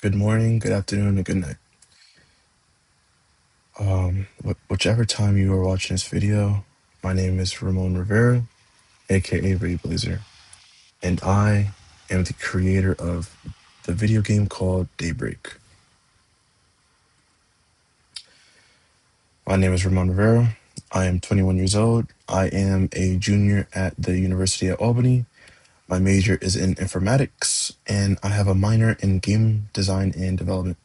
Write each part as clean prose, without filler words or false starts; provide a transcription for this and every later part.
good morning, good afternoon, and good night. Whichever time you are watching this video, my name is Ramon Rivera, aka Ray Blazer, and I am the creator of the video game called DayBreak. My name is Ramon Rivera. I am 21 years old. I am a junior at the University of Albany. My major is in informatics, and I have a minor in game design and development.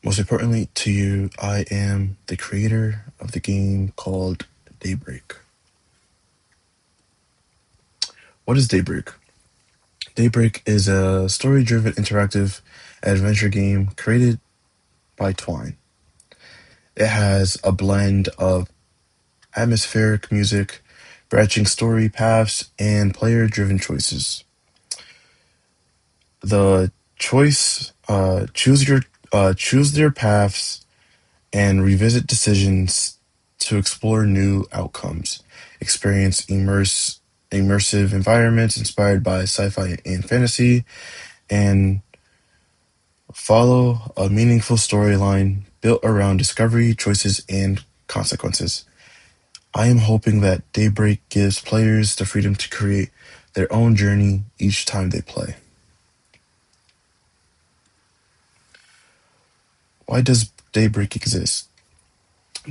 Most importantly to you, I am the creator of the game called DayBreak. What is DayBreak? DayBreak is a story driven interactive adventure game created by Twine. It has a blend of atmospheric music, branching story paths, and player driven choices. The choose their paths and revisit decisions to explore new outcomes, experience immersive environments inspired by sci-fi and fantasy, and follow a meaningful storyline built around discovery, choices, and consequences. I am hoping that Daybreak gives players the freedom to create their own journey each time they play. Why does Daybreak exist?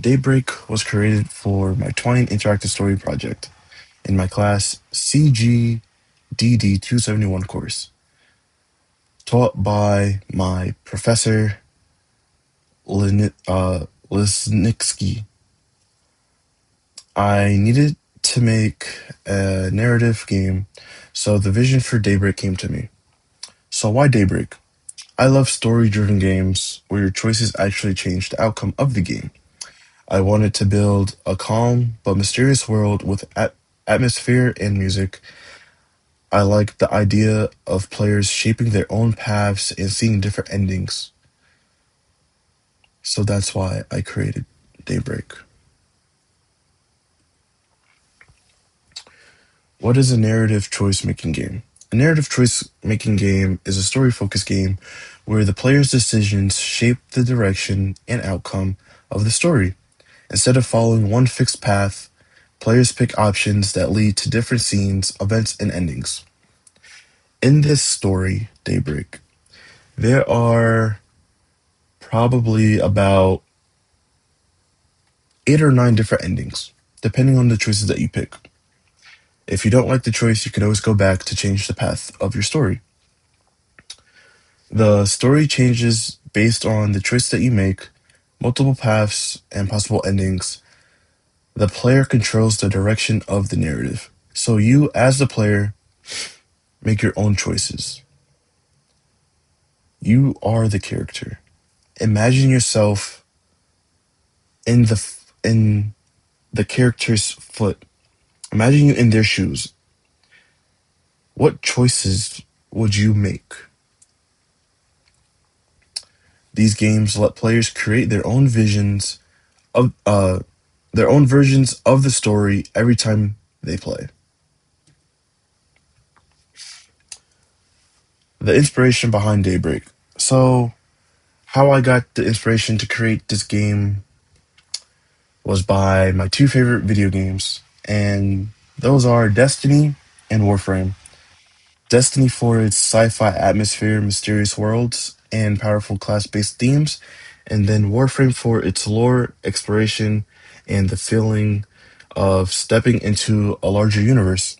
Daybreak was created for my Twine Interactive Story project in my class CGDD 271 course, taught by my professor Lisnitsky. I needed to make a narrative game, so the vision for Daybreak came to me. So why Daybreak? I love story-driven games where your choices actually change the outcome of the game. I wanted to build a calm but mysterious world with atmosphere and music. I like the idea of players shaping their own paths and seeing different endings. So that's why I created Daybreak. What is a narrative choice making game? A narrative choice making game is a story focused game where the player's decisions shape the direction and outcome of the story. Instead of following one fixed path, players pick options that lead to different scenes, events, and endings. In this story, Daybreak, there are probably about 8 or 9 different endings, depending on the choices that you pick. If you don't like the choice, you can always go back to change the path of your story. The story changes based on the choice that you make, multiple paths, and possible endings. The player controls the direction of the narrative. So you, as the player, make your own choices. You are the character. Imagine yourself in the character's foot. Imagine you in their shoes. What choices would you make? These games let players create of their own versions of the story every time they play. The inspiration behind Daybreak. So, how I got the inspiration to create this game was by my two favorite video games, and those are Destiny and Warframe. Destiny for its sci-fi atmosphere, mysterious worlds, and powerful class-based themes, and then Warframe for its lore, exploration, and the feeling of stepping into a larger universe.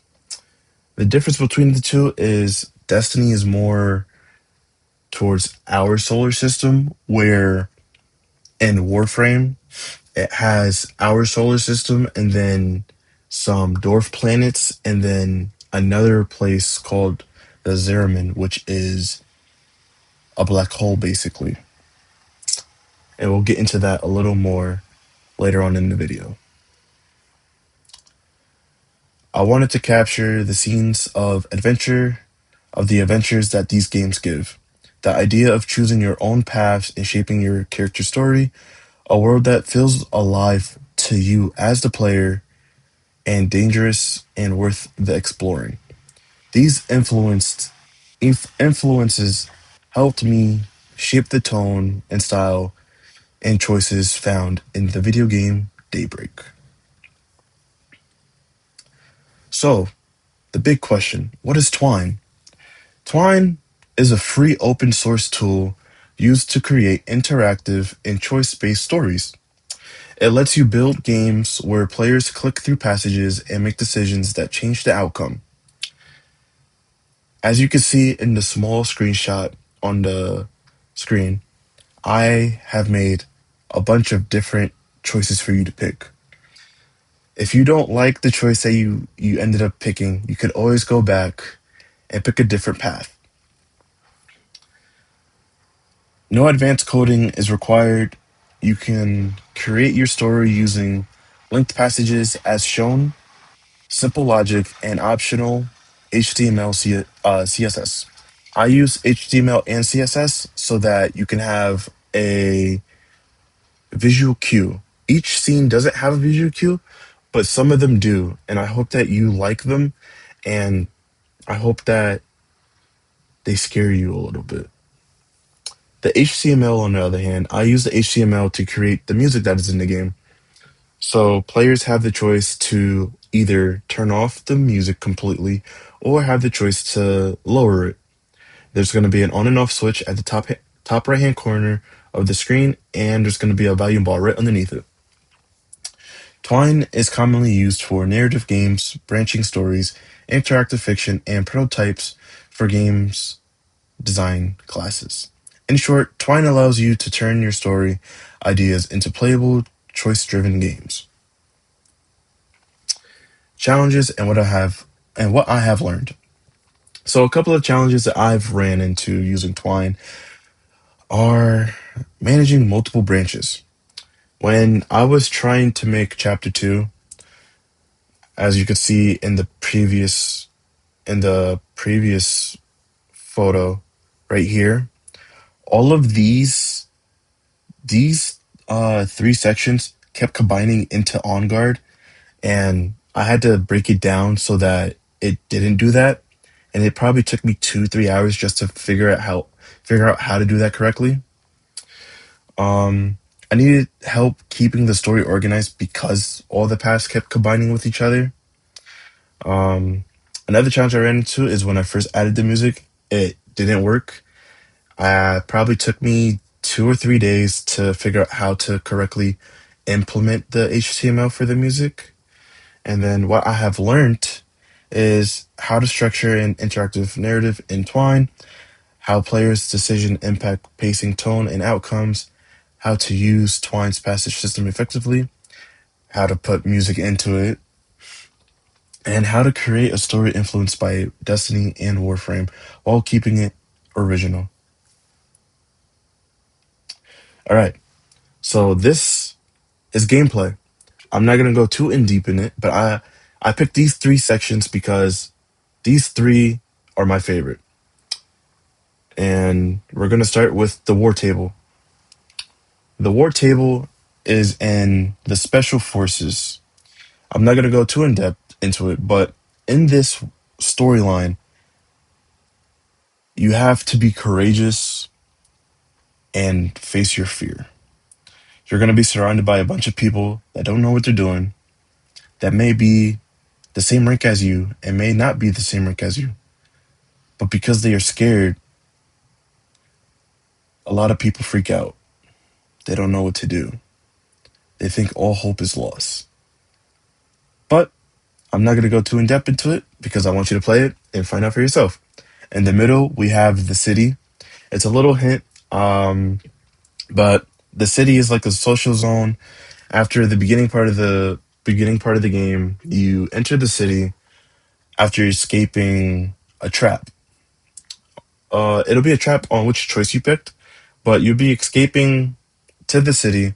The difference between the two is Destiny is more towards our solar system, where in Warframe it has our solar system and then some dwarf planets and then another place called the Zeraman, which is a black hole basically. And we'll get into that a little more later on in the video. I wanted to capture the scenes of the adventures that these games give. The idea of choosing your own paths and shaping your character story, a world that feels alive to you as the player and dangerous and worth the exploring. These influences helped me shape the tone and style and choices found in the video game Daybreak. So, the big question, what is Twine? Twine is a free open source tool used to create interactive and choice based stories. It lets you build games where players click through passages and make decisions that change the outcome. As you can see in the small screenshot on the screen, I have made a bunch of different choices for you to pick. If you don't like the choice that you ended up picking, you could always go back and pick a different path. No advanced coding is required. You can create your story using linked passages as shown, simple logic, and optional HTML CSS. I use HTML and CSS so that you can have a visual cue. Each scene doesn't have a visual cue, but some of them do. And I hope that you like them, and I hope that they scare you a little bit. The HTML, on the other hand, I use the HTML to create the music that is in the game. So players have the choice to either turn off the music completely or have the choice to lower it. There's going to be an on and off switch at the top right hand corner of the screen, and there's going to be a volume bar right underneath it. Twine is commonly used for narrative games, branching stories, interactive fiction, and prototypes for games design classes. In short, Twine allows you to turn your story ideas into playable, choice-driven games. Challenges and what I have learned. So a couple of challenges that I've ran into using Twine are managing multiple branches. When I was trying to make chapter 2, as you could see in the previous photo right here, all of these three sections kept combining into On Guard, and I had to break it down so that it didn't do that. And it probably took me 2-3 hours just to figure out how to do that correctly. I needed help keeping the story organized because all the paths kept combining with each other. Another challenge I ran into is when I first added the music, it didn't work. Probably took me 2 or 3 days to figure out how to correctly implement the HTML for the music. And then what I have learned is how to structure an interactive narrative in Twine, how players' decision impact pacing, tone, and outcomes, how to use Twine's passage system effectively, how to put music into it, and how to create a story influenced by Destiny and Warframe while keeping it original. All right, so this is gameplay. I'm not gonna go too in deep in it, but I picked these three sections because these three are my favorite. And we're gonna start with the war table. The war table is in the special forces. I'm not gonna go too in depth into it, but in this storyline, you have to be courageous and face your fear. You're gonna be surrounded by a bunch of people that don't know what they're doing, that may be the same rank as you and may not be the same rank as you. But because they are scared, a lot of people freak out. They don't know what to do. They think all hope is lost. But I'm not going to go too in depth into it because I want you to play it and find out for yourself. In the middle, we have the city. It's a little hint, but the city is like a social zone. After the beginning part of the game, you enter the city after escaping a trap. It'll be a trap on which choice you picked, but you'll be escaping to the city.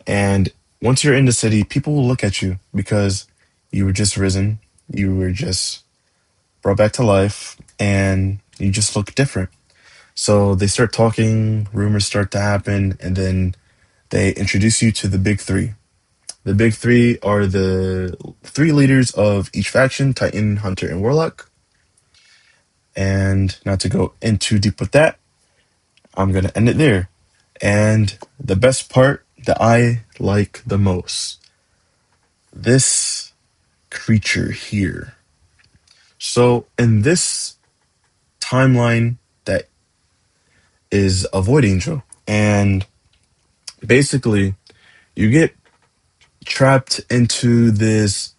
And once you're in the city, people will look at you because you were just risen, you were just brought back to life, and you just look different. So they start talking, rumors start to happen, and then they introduce you to the big three. The big three are the three leaders of each faction: Titan, Hunter, and Warlock. And not to go in too deep with that, I'm gonna end it there. And the best part that I like the most, this creature here. So in this timeline that is a void angel, and basically you get trapped into this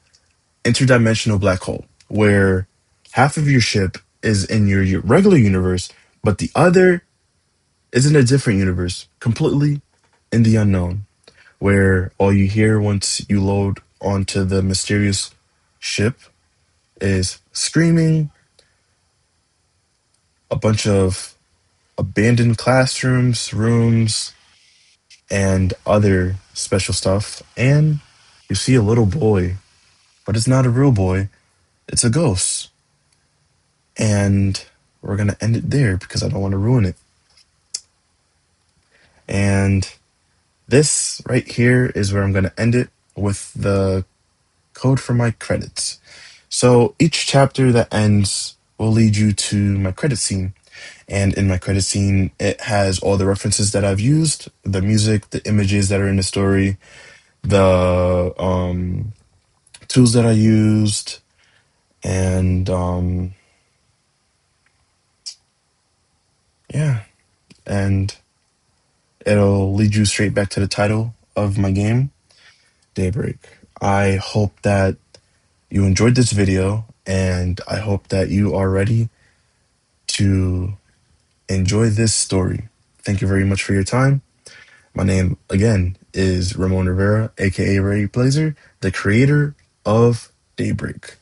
interdimensional black hole where half of your ship is in your regular universe, but the other is in a different universe, completely in the unknown, where all you hear once you load onto the mysterious ship is screaming, a bunch of abandoned classrooms, rooms, and other special stuff. And you see a little boy, but it's not a real boy, it's a ghost. And we're going to end it there because I don't want to ruin it. And this right here is where I'm going to end it with the code for my credits. So each chapter that ends will lead you to my credit scene. And in my credit scene, it has all the references that I've used, the music, the images that are in the story, the tools that I used, and yeah, and it'll lead you straight back to the title of my game, Daybreak. I hope that you enjoyed this video, and I hope that you are ready to enjoy this story. Thank you very much for your time. My name, again, is Ramon Rivera, aka Ray Blazer, the creator of Daybreak.